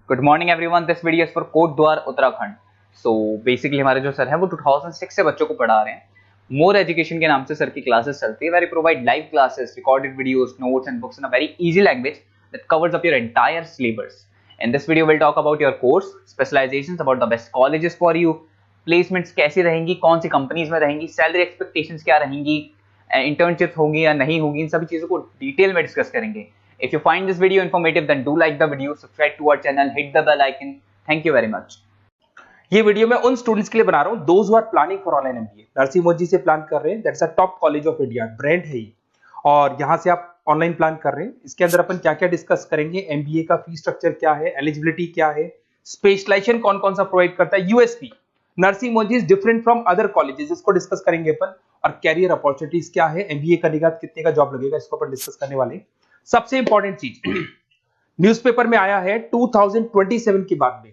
Good morning everyone, this video is for Kotdwar Uttarakhand. So basically हमारे जो sir हैं वो 2006 से बच्चों को पढ़ा रहे हैं। मोर एजुकेशन के नाम से सर की क्लासेस चलती है, very provide live classes, recorded videos, notes and books in a very easy language that covers up your entire syllabus. In this video will talk about your course, specialisations, about the best colleges for you, placements कैसी रहेंगी, कौन सी companies में रहेंगी, salary expectations क्या रहेंगी, internship होंगी या नहीं होगी, इन सभी चीजों को डिटेल में डिस्कस करेंगे। If you find this video informative, then do like the video, subscribe to our channel, hit the bell icon. Thank you very much. ये वीडियो मैं उन स्टूडेंट्स के लिए बना रहा हूं those who are planning for online MBA. Narsinh Modi से plan कर रहे हैं, that's a top college of India, brand है ये, और यहां से आप ऑनलाइन प्लान कर रहे हैं। इसके अंदर अपन क्या क्या डिस्कस करेंगे, एमबीए का फी स्ट्रक्चर क्या है, एलिजिबिलिटी क्या है, स्पेशलाइजेशन कौन कौन सा प्रोवाइड करता है, USP Narsinh Modi is different from other colleges, इसको डिस्कस करेंगे अपन। और कैरियर अपॉर्चुनिटीज क्या है, एमबीए करने के बाद कितने का जॉब लगेगा, इसको अपन डिस्कस करने वाले हैं। सबसे इंपॉर्टेंट चीज न्यूज़पेपर में आया है 2027 के बाद में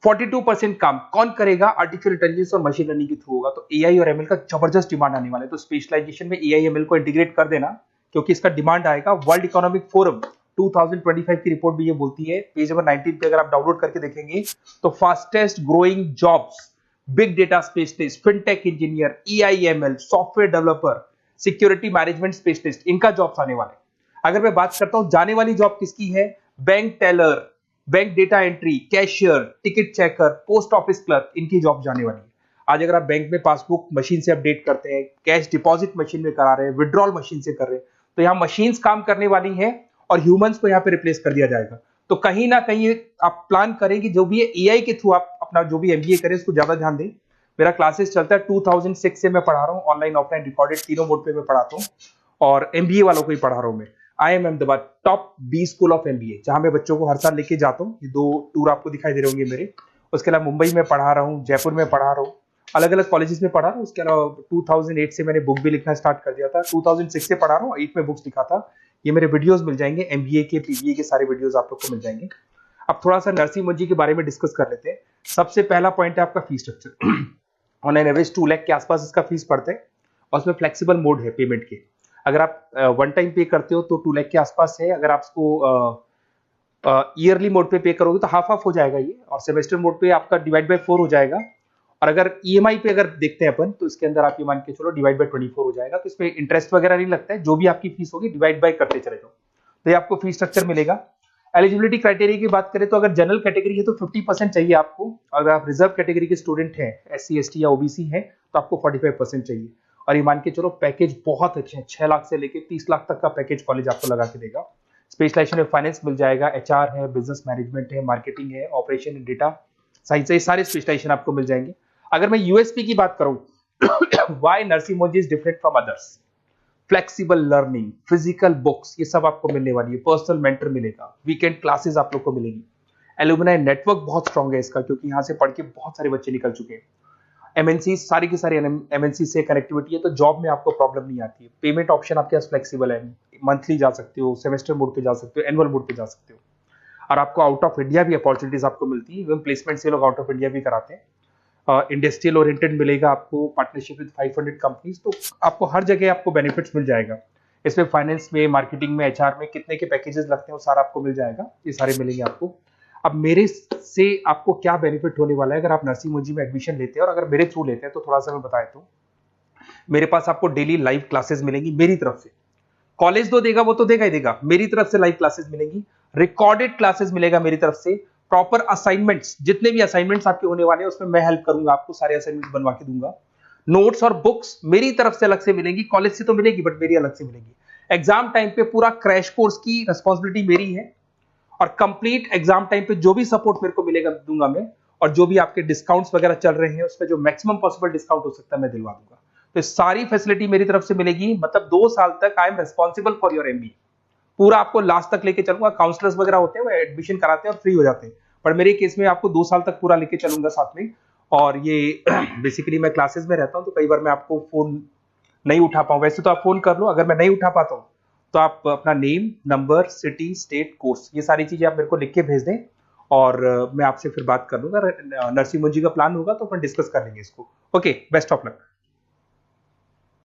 42% काम कौन करेगा, आर्टिफिशियल इंटेलिजेंस और मशीन लर्निंग के थ्रू होगा। तो एआई और एमएल का जबरदस्त डिमांड आने वाला है, तो स्पेशलाइजेशन में एआई एमएल को इंटीग्रेट कर देना, क्योंकि इसका डिमांड आएगा। वर्ल्ड इकोनॉमिक फोरम 2025 की रिपोर्ट भी ये बोलती है, पेज नंबर 19 पे अगर आप डाउनलोड करके देखेंगे तो fastest growing jobs, big data specialist, fintech engineer, AIML, software developer, security management specialist, इनका जॉब्स आने वाले। अगर मैं बात करता हूं जाने वाली जॉब किसकी है, bank teller, bank data entry, cashier, ticket checker, post office clerk, इनकी जॉब जाने वाली है। आज अगर आप बैंक में पासबुक मशीन से अपडेट करते हैं, कैश डिपॉजिट मशीन में करा रहे हैं, विड्रॉल मशीन से कर रहे हैं, तो यहां मशीन्स काम करने वाली है और ह्यूमंस को यहां पे रिप्लेस कर दिया जाएगा। तो कहीं ना कहीं आप प्लान करें कि जो भी एआई के थ्रू आप अपना जो भी एमबीए करें उसको ज्यादा ध्यान दें। मेरा क्लासेस चलता है 2006 से मैं पढ़ा रहा हूँ, ऑनलाइन ऑफलाइन रिकॉर्डेड तीनों मोड पे मैं पढ़ाता हूँ, और एमबीए वालों को ही पढ़ा रहा हूँ मैं। I am Ahmedabad top B school of MBA, जहां मैं बच्चों को हर साल लेके जाता हूँ। ये 2 टूर आपको दिखाई दे रहे होंगे मेरे। उसके अलावा मुंबई में पढ़ा रहा हूँ, जयपुर में पढ़ा रहा हूँ, अलग अलग कॉलेजेस में पढ़ा रहा हूँ। उसके अलावा 2008 से मैंने बुक भी लिखना स्टार्ट कर दिया था, 2006 से पढ़ा रहा हूँ, 8 में बुक्स लिखा था। ये मेरे वीडियोस मिल जाएंगे, एमबीए के, पीबीए के सारे वीडियोस आप लोग को मिल जाएंगे। अब थोड़ा सा नरसिंह मोदी के बारे में डिस्कस कर लेते हैं। सबसे पहला पॉइंट है आपका fees structure. Online average 2 lakh के आसपास इसका फीस पड़ता है, और उसमें फ्लेक्सिबल मोड है पेमेंट के। अगर आप वन टाइम पे करते हो तो 2 लाख के आसपास है। अगर आप इसको ईयरली मोड पे करोगे तो हाफ हाफ हो जाएगा ये, और सेमेस्टर मोड पे आपका डिवाइड बाय 4 हो जाएगा। और अगर ईएमआई पे अगर देखते हैं अपन, तो इसके अंदर आप ये मान के चलो डिवाइड बाय 24 हो जाएगा। तो इसमें इंटरेस्ट वगैरह नहीं लगता है, जो भी आपकी फीस होगी डिवाइड बाय करते चले जाओ, तो ये आपको फीस स्ट्रक्चर मिलेगा। एलिजिबिलिटी क्राइटेरिया की बात करें तो अगर जनरल कैटेगरी है तो 50% चाहिए आपको। अगर आप रिजर्व कैटेगरी के स्टूडेंट हैं, एससी एसटी या ओबीसी हैं, तो आपको 45% चाहिए। और ये मान के चलो पैकेज बहुत अच्छे हैं, 6 लाख से लेके 30 लाख तक का पैकेज कॉलेज आपको लगा के देगा। स्पेशलाइजेशन में फाइनेंस मिल जाएगा, एचआर है, बिजनेस मैनेजमेंट है, मार्केटिंग है, ऑपरेशन एंड डेटा साइंस है, सारे स्पेशलाइजेशन आपको मिल जाएंगे। अगर मैं यूएसपी की बात करूं, why Narsinh Modi is different from others, flexible learning, physical books, ये सब आपको मिलने वाली है। पर्सनल मेंटर मिलेगा, वीकेंड क्लासेस आप लोग को मिलेगी। एलुमनाई नेटवर्क बहुत स्ट्रांग है इसका, क्योंकि यहाँ से पढ़ के बहुत सारे बच्चे निकल चुके हैं। एमएनसी सारी की सारी एमएनसी से कनेक्टिविटी है, तो जॉब में आपको प्रॉब्लम नहीं आती है। पेमेंट ऑप्शन आपके पास फ्लेक्सिबल है, मंथली जा सकते हो, सेमेस्टर मोड पे जा सकते हो, एनुअल मोड पे जा सकते हो। और आपको आउट ऑफ इंडिया भी अपॉर्चुनिटीज आपको मिलती है, इवन प्लेसमेंट से लोग आउट ऑफ इंडिया भी कराते हैं। इंडस्ट्रियल ओरिएंटेड मिलेगा आपको, पार्टनरशिप विद 500 कंपनीज, तो आपको हर जगह आपको बेनिफिट्स मिल जाएगा। इसमें फाइनेंस में, मार्केटिंग में, एचआर में कितने के पैकेजेस लगते हैं वो सारा आपको मिल जाएगा, ये सारे मिलेंगे आपको। अब मेरे से आपको क्या बेनिफिट होने वाला है अगर आप नरसिंह मोदी में एडमिशन लेते हैं, और अगर मेरे थ्रू लेते हैं तो थोड़ा सा मैं बताया तो मेरे पास आपको डेली लाइव क्लासेस मिलेंगी मेरी तरफ से। कॉलेज तो देगा, वो तो देगा ही देगा, मेरी तरफ से लाइव क्लासेस मिलेंगी, रिकॉर्डेड क्लासेस मिलेगा मेरी तरफ से, प्रॉपर असाइनमेंट्स, जितने भी असाइनमेंट्स आपके होने वाले हैं उसमें मैं हेल्प करूंगा, आपको सारे असाइनमेंट्स बनवा के दूंगा। नोट्स और बुक्स मेरी तरफ से अलग से मिलेंगी, कॉलेज से तो मिलेगी बट मेरी अलग से मिलेगी। एग्जाम टाइम पे पूरा क्रैश कोर्स की रिस्पॉन्सिबिलिटी मेरी है, और कंप्लीट एग्जाम टाइम पे जो भी सपोर्ट मेरे को मिलेगा दूंगा मैं, और जो भी आपके डिस्काउंट्स वगैरह चल रहे हैं उसमें जो मैक्सिमम पॉसिबल डिस्काउंट हो सकता है मैं दिलवा दूंगा। तो सारी फैसिलिटी मेरी तरफ से मिलेगी, मतलब 2 साल तक I am responsible for your MBA. पूरा आपको लास्ट तक लेके चलूंगा। काउंसलर्स वगैरह होते हैं वो एडमिशन कराते हैं और फ्री हो जाते हैं, पर मेरे केस में आपको 2 साल तक पूरा लेके चलूंगा साथ में। और ये बेसिकली मैं क्लासेस में रहता हूं, तो कई बार मैं आपको फोन नहीं उठा पाऊं, वैसे तो आप फोन कर लो, अगर मैं नहीं उठा पाता हूं तो आप अपना name, number, city, state, course, ये सारी चीजें आप मेरे को लिख के भेज दें, और मैं आपसे फिर बात कर लूंगा। नरसिंह मोदी का प्लान होगा तो अपन डिस्कस कर लेंगे इसको। Okay, best of luck.